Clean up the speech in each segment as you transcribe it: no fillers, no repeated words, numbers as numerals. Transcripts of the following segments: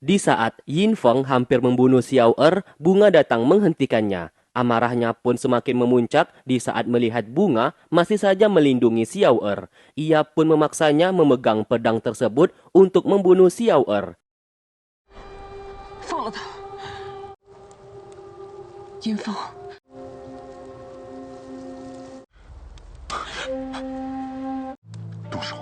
Di saat Yin Feng hampir membunuh Xiao Er, Bunga datang menghentikannya. Amarahnya pun semakin memuncak di saat melihat Bunga masih saja melindungi Xiao Er. Ia pun memaksanya memegang pedang tersebut untuk membunuh Xiao Er. 放了他，严峰，动手！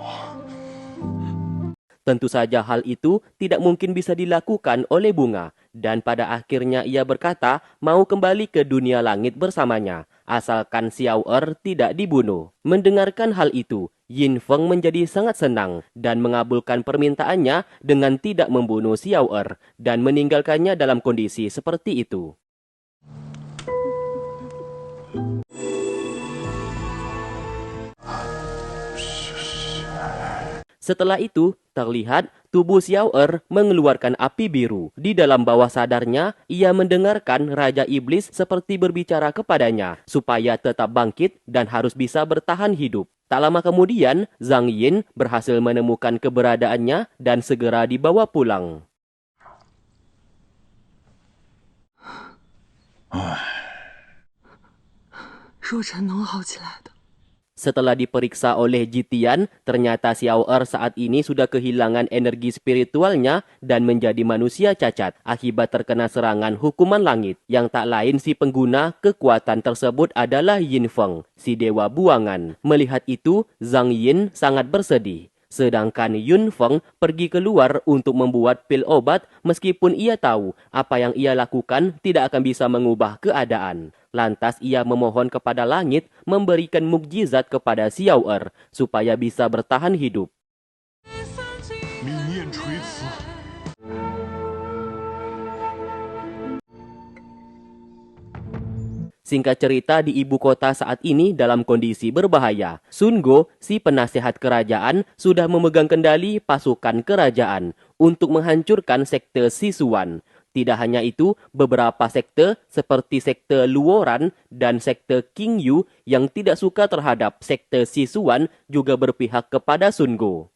Tentu saja hal itu tidak mungkin bisa dilakukan oleh Bunga. Dan pada akhirnya ia berkata mau kembali ke dunia langit bersamanya, asalkan Xiao Er tidak dibunuh. Mendengarkan hal itu, Yin Feng menjadi sangat senang dan mengabulkan permintaannya dengan tidak membunuh Xiao Er dan meninggalkannya dalam kondisi seperti itu. Setelah itu, terlihat tubuh Xiao Er mengeluarkan api biru. Di dalam bawah sadarnya, ia mendengarkan Raja Iblis seperti berbicara kepadanya, supaya tetap bangkit dan harus bisa bertahan hidup. Tak lama kemudian, Zhang Yin berhasil menemukan keberadaannya dan segera dibawa pulang. 若尘能好起来的。 Setelah diperiksa oleh Jitian, ternyata Xiao Er saat ini sudah kehilangan energi spiritualnya dan menjadi manusia cacat akibat terkena serangan hukuman langit. Yang tak lain si pengguna kekuatan tersebut adalah Yin Feng, si dewa buangan. Melihat itu, Zhang Yin sangat bersedih. Sedangkan Yun Feng pergi keluar untuk membuat pil obat meskipun ia tahu apa yang ia lakukan tidak akan bisa mengubah keadaan. Lantas ia memohon kepada langit memberikan mukjizat kepada Xiao Er supaya bisa bertahan hidup. 泯念垂辞。 Singkat cerita, di ibu kota saat ini dalam kondisi berbahaya. Sun Go, si penasehat kerajaan, sudah memegang kendali pasukan kerajaan untuk menghancurkan sekte Sisuan. Tidak hanya itu, beberapa sekte seperti sekte Luoran dan sekte King Yu yang tidak suka terhadap sekte Sisuan juga berpihak kepada Sun Go.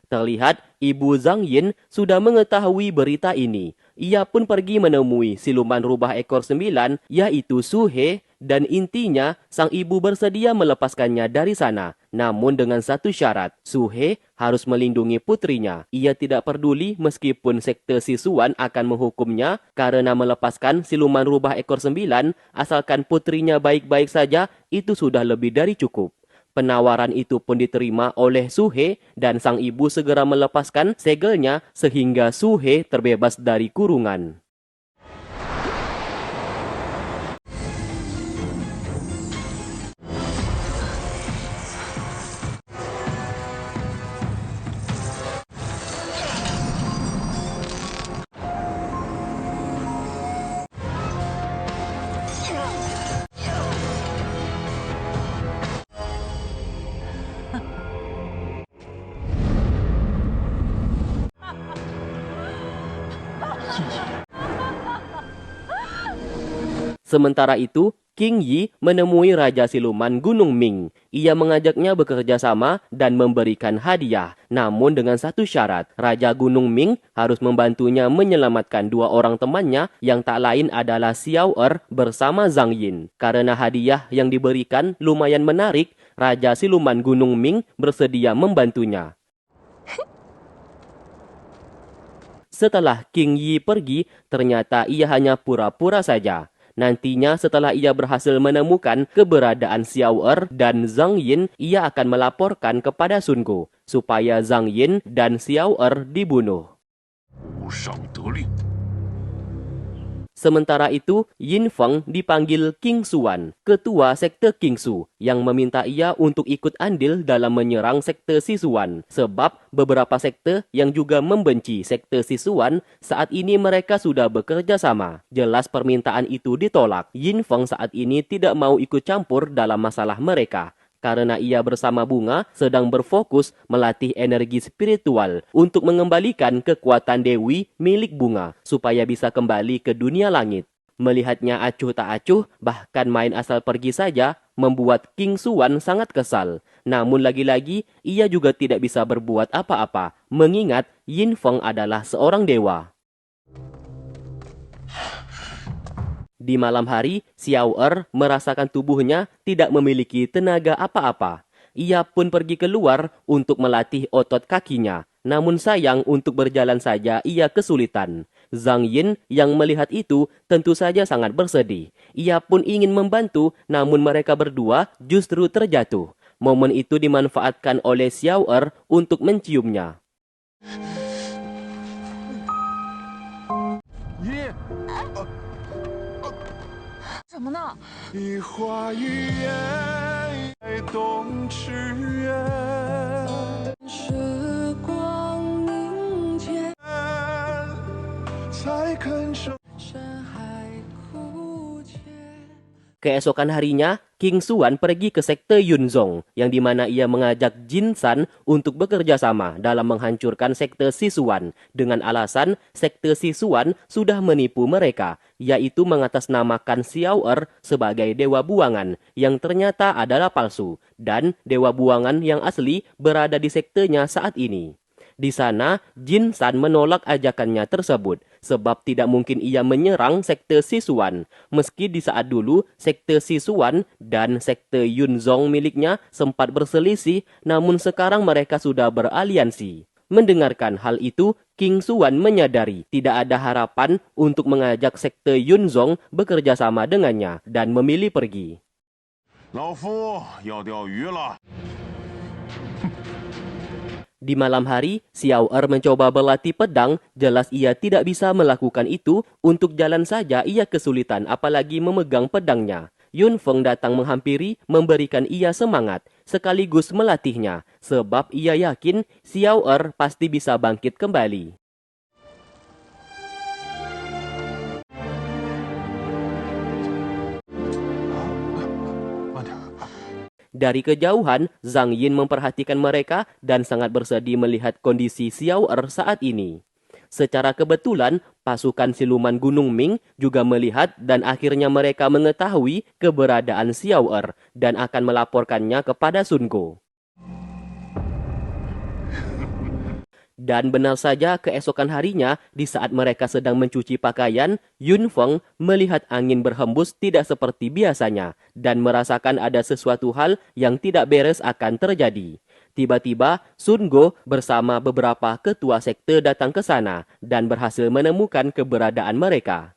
Terlihat Ibu Zhang Yin sudah mengetahui berita ini. Ia pun pergi menemui siluman rubah ekor 9, yaitu Su He, dan intinya sang ibu bersedia melepaskannya dari sana. Namun dengan satu syarat, Su He harus melindungi putrinya. Ia tidak peduli meskipun sekte Sisuan akan menghukumnya karena melepaskan siluman rubah ekor 9, asalkan putrinya baik-baik saja, itu sudah lebih dari cukup. Penawaran itu pun diterima oleh Su He dan sang ibu segera melepaskan segelnya sehingga Su He terbebas dari kurungan. Sementara itu, King Yi menemui Raja Siluman Gunung Ming. Ia mengajaknya bekerja sama dan memberikan hadiah. Namun dengan satu syarat, Raja Gunung Ming harus membantunya menyelamatkan dua orang temannya yang tak lain adalah Xiao Er bersama Zhang Yin. Karena hadiah yang diberikan lumayan menarik, Raja Siluman Gunung Ming bersedia membantunya. Setelah King Yi pergi, ternyata ia hanya pura-pura saja. Nantinya setelah ia berhasil menemukan keberadaan Xiao Er dan Zhang Yin, ia akan melaporkan kepada Sun Go supaya Zhang Yin dan Xiao Er dibunuh. 无上得令。 Sementara itu, Yin Feng dipanggil King Xuan, ketua sekte King Su, yang meminta ia untuk ikut andil dalam menyerang sekte Sisuan. Sebab beberapa sekte yang juga membenci sekte Sisuan, saat ini mereka sudah bekerja sama. Jelas permintaan itu ditolak. Yin Feng saat ini tidak mau ikut campur dalam masalah mereka. Karena ia bersama Bunga sedang berfokus melatih energi spiritual untuk mengembalikan kekuatan Dewi milik Bunga supaya bisa kembali ke dunia langit. Melihatnya acuh tak acuh, bahkan main asal pergi saja, membuat King Xuan sangat kesal. Namun lagi-lagi, ia juga tidak bisa berbuat apa-apa, mengingat Yin Feng adalah seorang dewa. Di malam hari, Xiao Er merasakan tubuhnya tidak memiliki tenaga apa-apa. Ia pun pergi keluar untuk melatih otot kakinya. Namun sayang untuk berjalan saja ia kesulitan. Zhang Yin yang melihat itu tentu saja sangat bersedih. Ia pun ingin membantu, namun mereka berdua justru terjatuh. Momen itu dimanfaatkan oleh Xiao Er untuk menciumnya. 夜 什么呢？一花一叶动池月，时光凝结，才肯生。 山海枯竭。 Keesokan harinya, King Xuan pergi ke sekte Yunzong, yang dimana ia mengajak Jin San untuk bekerja sama dalam menghancurkan sekte Sichuan, dengan alasan sekte Sichuan sudah menipu mereka, yaitu mengatasnamakan Xiao Er sebagai dewa buangan, yang ternyata adalah palsu, dan dewa buangan yang asli berada di sektenya saat ini. Di sana, Jin San menolak ajakannya tersebut, sebab tidak mungkin ia menyerang sekte Sichuan. Meski di saat dulu, sekte Sichuan dan sekte Yunzong miliknya sempat berselisih, namun sekarang mereka sudah beraliansi. Mendengarkan hal itu, King Xuan menyadari tidak ada harapan untuk mengajak sekte Yunzong bekerja sama dengannya dan memilih pergi. 老夫要钓鱼了。 Di malam hari, Xiao Er mencoba berlatih pedang, jelas ia tidak bisa melakukan itu, untuk jalan saja ia kesulitan apalagi memegang pedangnya. Yun Feng datang menghampiri, memberikan ia semangat, sekaligus melatihnya, sebab ia yakin Xiao Er pasti bisa bangkit kembali. Dari kejauhan, Zhang Yin memperhatikan mereka dan sangat bersedih melihat kondisi Xiao Er saat ini. Secara kebetulan, pasukan siluman Gunung Ming juga melihat dan akhirnya mereka mengetahui keberadaan Xiao Er dan akan melaporkannya kepada Sun Go. Dan benar saja keesokan harinya, di saat mereka sedang mencuci pakaian, Yun Feng melihat angin berhembus tidak seperti biasanya dan merasakan ada sesuatu hal yang tidak beres akan terjadi. Tiba-tiba, Sun Go bersama beberapa ketua sekte datang ke sana dan berhasil menemukan keberadaan mereka.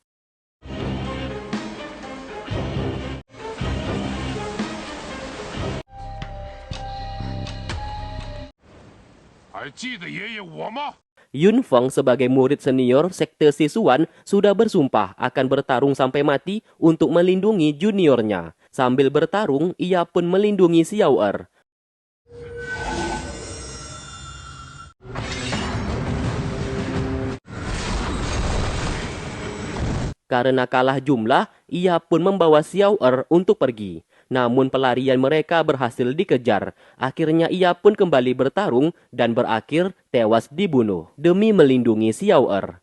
还记得爷爷我吗？ Yun Feng sebagai murid senior sekte Sichuan sudah bersumpah akan bertarung sampai mati untuk melindungi juniornya. Sambil bertarung, ia pun melindungi Xiao Er. Karena kalah jumlah, ia pun membawa Xiao Er untuk pergi. Namun pelarian mereka berhasil dikejar. Akhirnya ia pun kembali bertarung dan berakhir tewas dibunuh demi melindungi Xiao Er.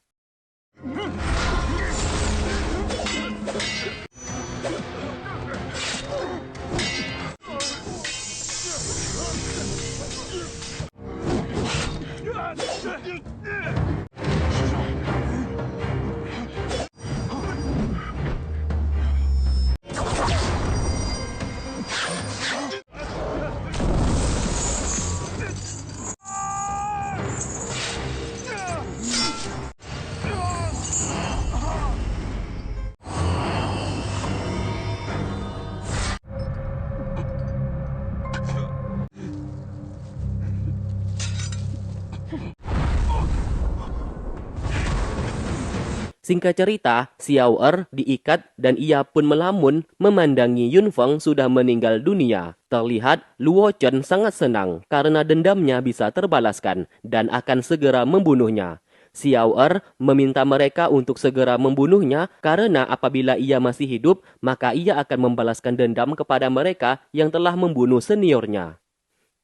Singkat cerita, Xiao Er diikat dan ia pun melamun memandangi Yun Feng sudah meninggal dunia. Terlihat Luo Chen sangat senang karena dendamnya bisa terbalaskan dan akan segera membunuhnya. Xiao Er meminta mereka untuk segera membunuhnya karena apabila ia masih hidup, maka ia akan membalaskan dendam kepada mereka yang telah membunuh seniornya.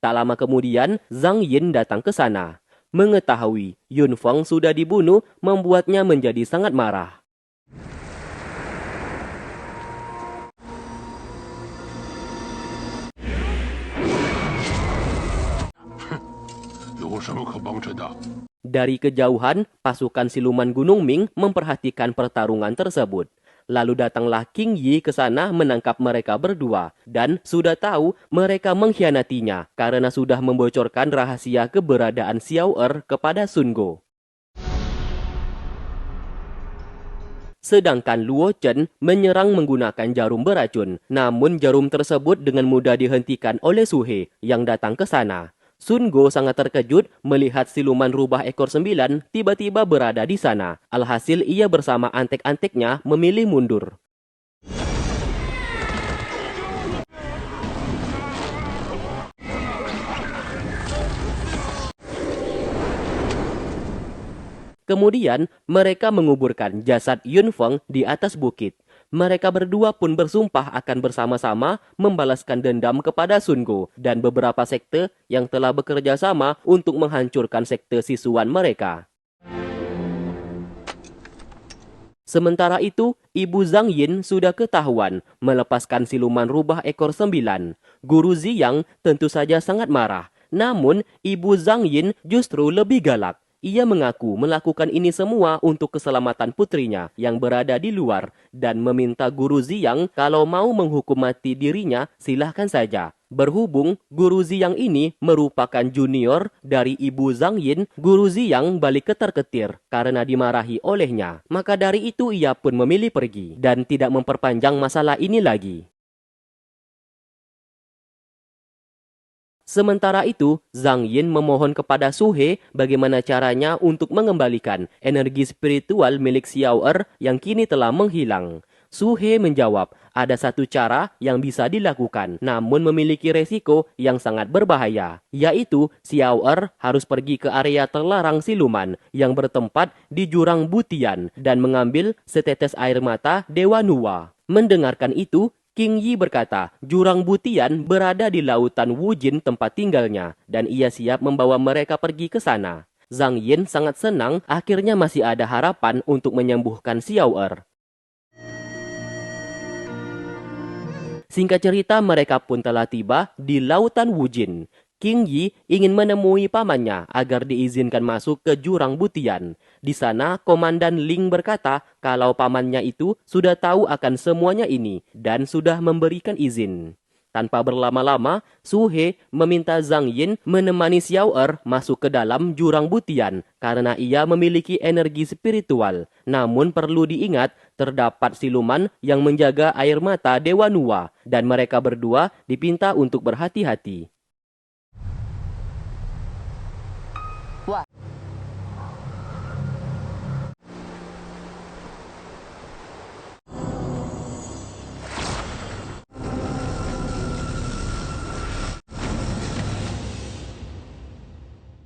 Tak lama kemudian, Zhang Yin datang ke sana. Mengetahui Yun Feng sudah dibunuh membuatnya menjadi sangat marah. 有什么可帮衬的？ Dari kejauhan, pasukan siluman Gunung Ming memperhatikan pertarungan tersebut. Lalu datanglah King Yi ke sana menangkap mereka berdua dan sudah tahu mereka mengkhianatinya karena sudah membocorkan rahasia keberadaan Xiao Er kepada Sun Go. Sedangkan Luo Chen menyerang menggunakan jarum beracun. Namun jarum tersebut dengan mudah dihentikan oleh Su He yang datang ke sana. Sun Go sangat terkejut melihat siluman rubah ekor 9 tiba-tiba berada di sana. Alhasil ia bersama antek-anteknya memilih mundur. Kemudian, mereka menguburkan jasad Yun Feng di atas bukit. Mereka berdua pun bersumpah akan bersama-sama membalaskan dendam kepada Sun Go dan beberapa sekte yang telah bekerja sama untuk menghancurkan sekte sisuan mereka. Sementara itu, Ibu Zhang Yin sudah ketahuan melepaskan siluman rubah ekor 9. Guru Ziyang tentu saja sangat marah. Namun, Ibu Zhang Yin justru lebih galak. Ia mengaku melakukan ini semua untuk keselamatan putrinya yang berada di luar dan meminta Guru Ziyang kalau mau menghukum mati dirinya silahkan saja. Berhubung Guru Ziyang ini merupakan junior dari Ibu Zhang Yin, Guru Ziyang balik ketar-ketir karena dimarahi olehnya. Maka dari itu ia pun memilih pergi dan tidak memperpanjang masalah ini lagi. Sementara itu, Zhang Yin memohon kepada Su He bagaimana caranya untuk mengembalikan energi spiritual milik Xiao Er yang kini telah menghilang. Su He menjawab, ada satu cara yang bisa dilakukan, namun memiliki resiko yang sangat berbahaya, yaitu Xiao Er harus pergi ke area terlarang siluman yang bertempat di jurang Butian dan mengambil setetes air mata Dewa Nuwa. Mendengarkan itu, King Yi berkata, jurang Butian berada di lautan Wujin tempat tinggalnya dan ia siap membawa mereka pergi ke sana. Zhang Yin sangat senang akhirnya masih ada harapan untuk menyembuhkan Xiao Er. Singkat cerita mereka pun telah tiba di lautan Wujin. King Yi ingin menemui pamannya agar diizinkan masuk ke jurang Butian. Di sana, Komandan Ling berkata kalau pamannya itu sudah tahu akan semuanya ini dan sudah memberikan izin. Tanpa berlama-lama, Su He meminta Zhang Yin menemani Xiao Er masuk ke dalam jurang Butian karena ia memiliki energi spiritual. Namun perlu diingat, terdapat siluman yang menjaga air mata Dewa Nuwa dan mereka berdua dipinta untuk berhati-hati.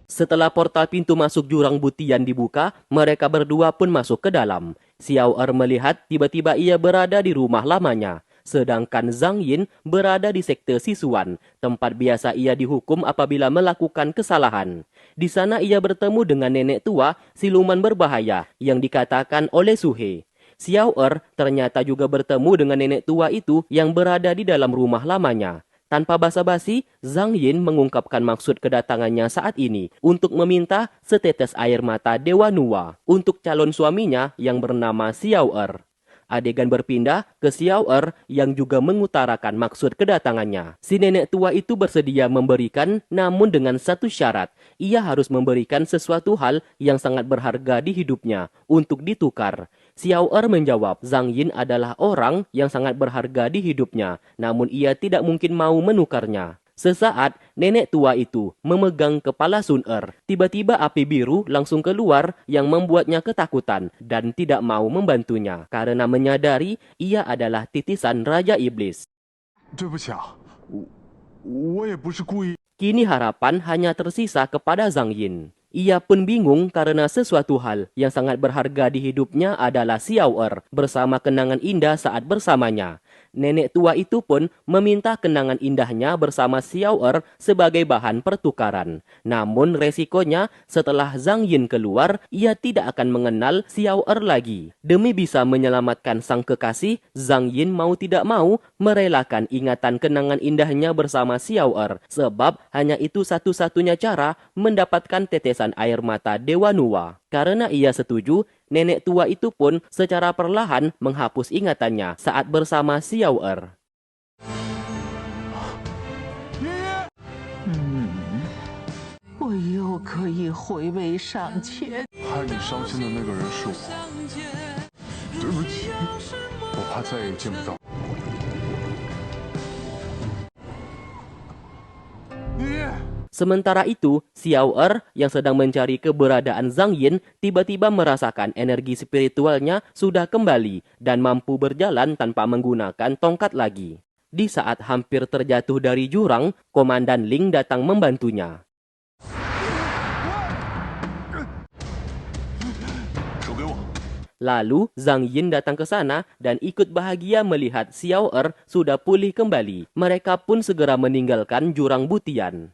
Setelah portal pintu masuk jurang Butian dibuka, mereka berdua pun masuk ke dalam. Xiao Er melihat tiba-tiba ia berada di rumah lamanya. Sedangkan Zhang Yin berada di sekte sisuan, tempat biasa ia dihukum apabila melakukan kesalahan. Di sana ia bertemu dengan nenek tua siluman berbahaya yang dikatakan oleh Su He. Xiao Er ternyata juga bertemu dengan nenek tua itu yang berada di dalam rumah lamanya. Tanpa basa-basi, Zhang Yin mengungkapkan maksud kedatangannya saat ini untuk meminta setetes air mata Dewa Nuwa untuk calon suaminya yang bernama Xiao Er. Adegan berpindah ke Xiao Er yang juga mengutarakan maksud kedatangannya. Si nenek tua itu bersedia memberikan, namun dengan satu syarat. Ia harus memberikan sesuatu hal yang sangat berharga di hidupnya untuk ditukar. Xiao Er menjawab, Zhang Yin adalah orang yang sangat berharga di hidupnya, namun ia tidak mungkin mau menukarnya. Sesaat, nenek tua itu memegang kepala Sun Er. Tiba-tiba api biru langsung keluar yang membuatnya ketakutan dan tidak mau membantunya karena menyadari ia adalah titisan Raja Iblis. 对不起啊，我也不是故意。 Kini harapan hanya tersisa kepada Zhang Yin. Ia pun bingung karena sesuatu hal yang sangat berharga di hidupnya adalah Xiao Er bersama kenangan indah saat bersamanya. Nenek tua itu pun meminta kenangan indahnya bersama Xiao Er sebagai bahan pertukaran. Namun resikonya setelah Zhang Yin keluar, ia tidak akan mengenal Xiao Er lagi. Demi bisa menyelamatkan sang kekasih, Zhang Yin mau tidak mau merelakan ingatan kenangan indahnya bersama Xiao Er. Sebab hanya itu satu-satunya cara mendapatkan tetesan air mata Dewa Nuwa. Karena ia setuju, nenek tua itu pun secara perlahan menghapus ingatannya saat bersama Xiao Er. 爷爷，我又可以回味上前。害你伤心的那个人是我，对不起，我怕再也见不到。爷爷。 Sementara itu, Xiao Er yang sedang mencari keberadaan Zhang Yin tiba-tiba merasakan energi spiritualnya sudah kembali dan mampu berjalan tanpa menggunakan tongkat lagi. Di saat hampir terjatuh dari jurang, Komandan Ling datang membantunya. Lalu, Zhang Yin datang ke sana dan ikut bahagia melihat Xiao Er sudah pulih kembali. Mereka pun segera meninggalkan jurang butian.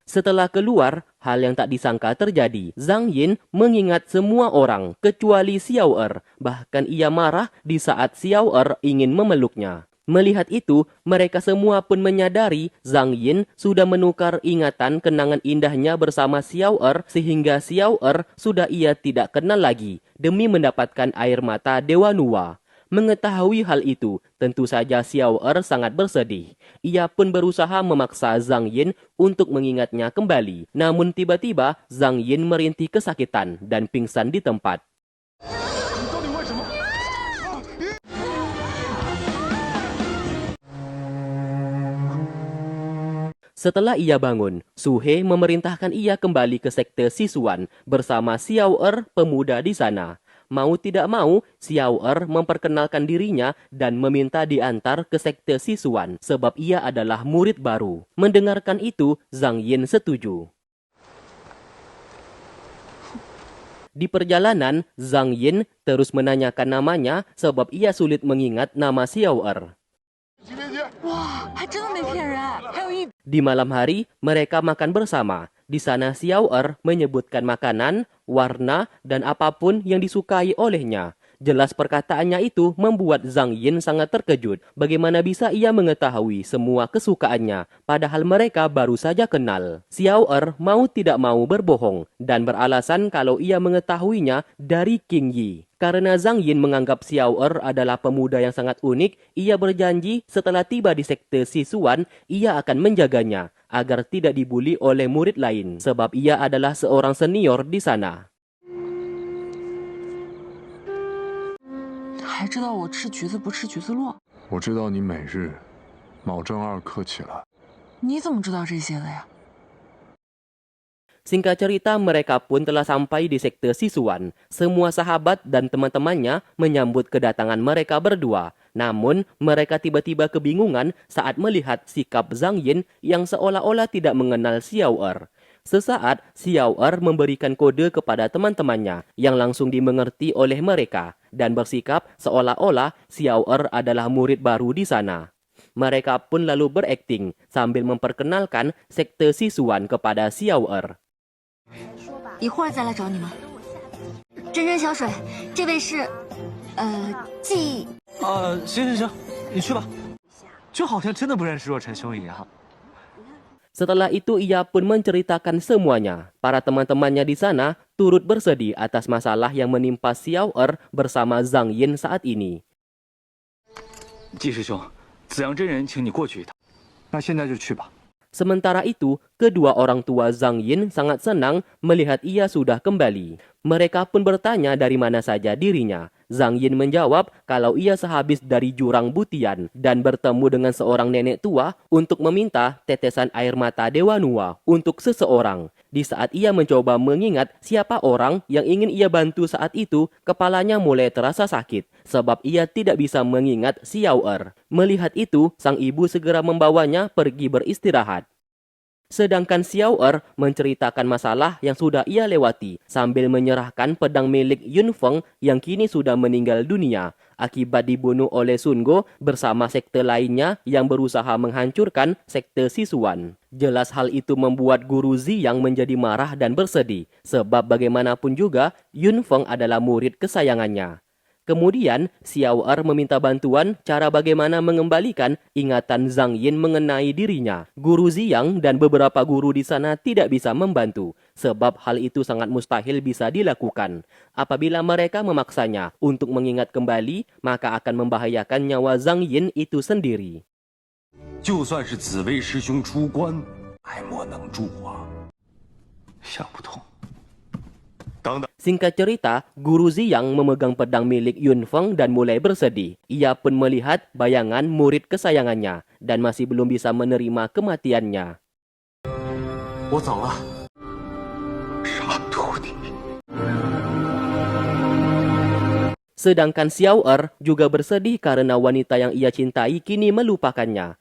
Setelah keluar, hal yang tak disangka terjadi. Zhang Yin mengingat semua orang kecuali Xiao Er. Bahkan ia marah di saat Xiao Er ingin memeluknya. Melihat itu, mereka semua pun menyadari Zhang Yin sudah menukar ingatan kenangan indahnya bersama Xiao Er sehingga Xiao Er sudah ia tidak kenal lagi demi mendapatkan air mata Dewa Nuwa. Mengetahui hal itu, tentu saja Xiao Er sangat bersedih. Ia pun berusaha memaksa Zhang Yin untuk mengingatnya kembali. Namun tiba-tiba Zhang Yin merintih kesakitan dan pingsan di tempat. Setelah ia bangun, Su He memerintahkan ia kembali ke sekte Sisuan bersama Xiao Er, pemuda di sana. Mau tidak mau, Xiao Er memperkenalkan dirinya dan meminta diantar ke sekte Sisuan sebab ia adalah murid baru. Mendengarkan itu, Zhang Yin setuju. Di perjalanan, Zhang Yin terus menanyakan namanya sebab ia sulit mengingat nama Xiao Er. 哇，还真的没骗人，还有一 Di malam hari, mereka makan bersama. Di sana Xiao Er menyebutkan makanan, warna, dan apapun yang disukai olehnya. Jelas perkataannya itu membuat Zhang Yin sangat terkejut. Bagaimana bisa ia mengetahui semua kesukaannya, padahal mereka baru saja kenal. Xiao Er mau tidak mau berbohong dan beralasan kalau ia mengetahuinya dari King Yi. Karena Zhang Yin menganggap Xiao Er adalah pemuda yang sangat unik, ia berjanji setelah tiba di sekte Sisuan, ia akan menjaganya agar tidak dibuli oleh murid lain, sebab ia adalah seorang senior di sana. 还知道我吃橘子不吃橘子络？我知道你每日卯正2刻起来。你怎么知道这些的呀？ Singkat cerita, mereka pun telah sampai di sekte Sisuan. Semua sahabat dan teman-temannya menyambut kedatangan mereka berdua. Namun, mereka tiba-tiba kebingungan saat melihat sikap Zhang Yin yang seolah-olah tidak mengenal Xiao Er. Sesaat, Xiao Er memberikan kode kepada teman-temannya yang langsung dimengerti oleh mereka dan bersikap seolah-olah Xiao Er adalah murid baru di sana. Mereka pun lalu berakting sambil memperkenalkan sekte Sisuan kepada Xiao Er. 一会儿再来找你们。真真小水，这位是，季。行，你去吧。就好像真的不认识若尘兄一样。 Setelah itu ia pun menceritakan semuanya. Para teman-temannya di sana turut bersedih atas masalah yang menimpa Xiao Er bersama Zhang Yin saat ini. 季师兄，子阳真人请你过去一趟。那现在就去吧。 Sementara itu, kedua orang tua Zhang Yin sangat senang melihat ia sudah kembali. Mereka pun bertanya dari mana saja dirinya. Zhang Yin menjawab kalau ia sehabis dari jurang butian dan bertemu dengan seorang nenek tua untuk meminta tetesan air mata Dewa Nuwa untuk seseorang. Di saat ia mencoba mengingat siapa orang yang ingin ia bantu saat itu, kepalanya mulai terasa sakit sebab ia tidak bisa mengingat Xiao Er. Melihat itu, sang ibu segera membawanya pergi beristirahat. Sedangkan Xiao Er menceritakan masalah yang sudah ia lewati sambil menyerahkan pedang milik Yun Feng yang kini sudah meninggal dunia akibat dibunuh oleh Sun Go bersama sekte lainnya yang berusaha menghancurkan sekte Sisuan. Jelas hal itu membuat Guru Ziyang menjadi marah dan bersedih sebab bagaimanapun juga Yun Feng adalah murid kesayangannya. Kemudian, Xiao Er meminta bantuan cara bagaimana mengembalikan ingatan Zhang Yin mengenai dirinya. Guru Ziyang dan beberapa guru di sana tidak bisa membantu, sebab hal itu sangat mustahil bisa dilakukan. Apabila mereka memaksanya untuk mengingat kembali, maka akan membahayakan nyawa Zhang Yin itu sendiri. 就算是紫薇师兄出关，还莫能助啊！想不通。 Singkat cerita, Guru Ziyang memegang pedang milik Yun Feng dan mulai bersedih. Ia pun melihat bayangan murid kesayangannya dan masih belum bisa menerima kematiannya. 我走了。 杀徒弟。 Sedangkan Xiao Er juga bersedih karena wanita yang ia cintai kini melupakannya.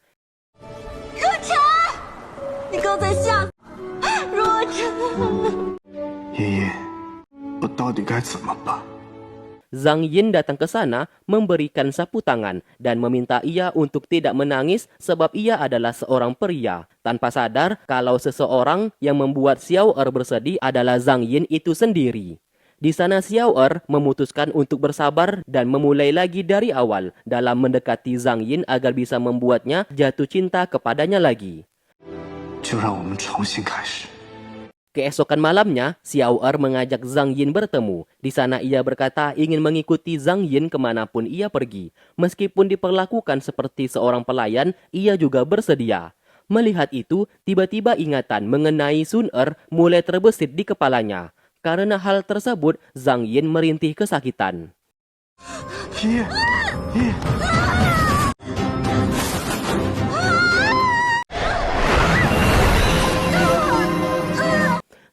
若尘，你刚才吓死若尘。 爷爷，我到底该怎么办？ Zhang Yin datang ke sana memberikan sapu tangan dan meminta ia untuk tidak menangis sebab ia adalah seorang pria. Tanpa sadar kalau seseorang yang membuat Xiao Er bersedih adalah Zhang Yin itu sendiri. Di sana Xiao Er memutuskan untuk bersabar dan memulai lagi dari awal dalam mendekati Zhang Yin agar bisa membuatnya jatuh cinta kepadanya lagi. 就让我们重新开始。 Keesokan malamnya, Xiao Er mengajak Zhang Yin bertemu. Di sana ia berkata ingin mengikuti Zhang Yin kemanapun ia pergi. Meskipun diperlakukan seperti seorang pelayan, ia juga bersedia. Melihat itu, tiba-tiba ingatan mengenai Sun Er mulai terbesit di kepalanya. Karena hal tersebut, Zhang Yin merintih kesakitan. 爷爷，爷爷。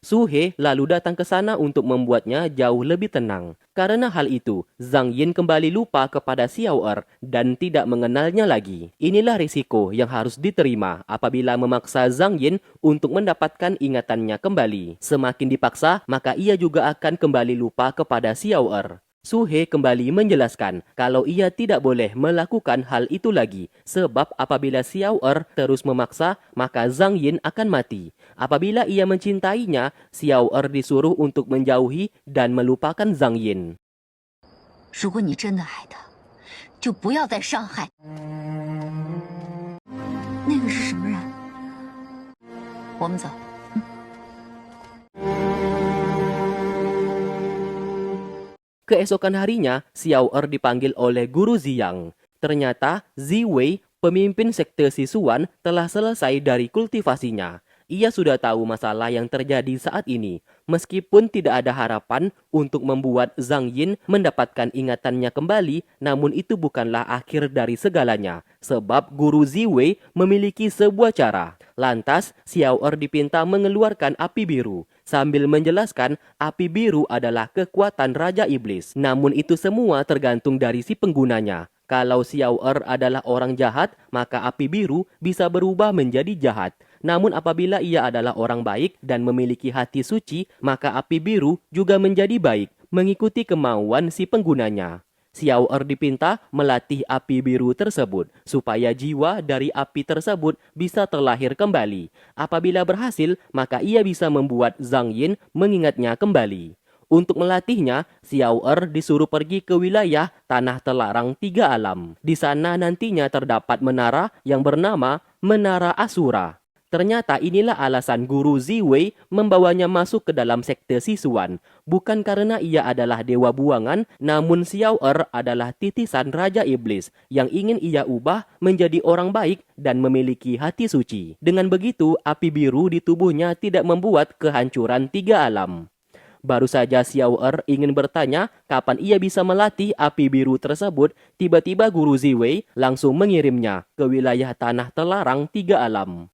Su He lalu datang ke sana untuk membuatnya jauh lebih tenang. Karena hal itu, Zhang Yin kembali lupa kepada Xiao Er dan tidak mengenalnya lagi. Inilah risiko yang harus diterima apabila memaksa Zhang Yin untuk mendapatkan ingatannya kembali. Semakin dipaksa, maka ia juga akan kembali lupa kepada Xiao Er. Su He kembali menjelaskan kalau ia tidak boleh melakukan hal itu lagi sebab apabila Xiao Er terus memaksa, maka Zhang Yin akan mati. Apabila ia mencintainya, Xiao Er disuruh untuk menjauhi dan melupakan Zhang Yin. 如果你真的爱他，就不要再伤害。那个是什么人？我们走。 Keesokan harinya, Xiao Er dipanggil oleh Guru Ziyang. Ternyata, Zi Wei, pemimpin sekte Sisuan, telah selesai dari kultivasinya. Ia sudah tahu masalah yang terjadi saat ini. Meskipun tidak ada harapan untuk membuat Zhang Yin mendapatkan ingatannya kembali, namun itu bukanlah akhir dari segalanya. Sebab Guru Zi Wei memiliki sebuah cara. Lantas, Xiao Er dipinta mengeluarkan api biru. Sambil menjelaskan, api biru adalah kekuatan Raja Iblis. Namun itu semua tergantung dari si penggunanya. Kalau Xiao Er adalah orang jahat, maka api biru bisa berubah menjadi jahat. Namun apabila ia adalah orang baik dan memiliki hati suci, maka api biru juga menjadi baik, mengikuti kemauan si penggunanya. Xiao Er dipinta melatih api biru tersebut, supaya jiwa dari api tersebut bisa terlahir kembali. Apabila berhasil, maka ia bisa membuat Zhang Yin mengingatnya kembali. Untuk melatihnya, Xiao Er disuruh pergi ke wilayah Tanah Terlarang Tiga Alam. Di sana nantinya terdapat menara yang bernama Menara Asura. Ternyata inilah alasan Guru Zi Wei membawanya masuk ke dalam sekte Sisuan. Bukan karena ia adalah dewa buangan, namun Xiao Er adalah titisan Raja Iblis yang ingin ia ubah menjadi orang baik dan memiliki hati suci. Dengan begitu, api biru di tubuhnya tidak membuat kehancuran tiga alam. Baru saja Xiao Er ingin bertanya kapan ia bisa melatih api biru tersebut, tiba-tiba Guru Zi Wei langsung mengirimnya ke wilayah Tanah Terlarang Tiga Alam.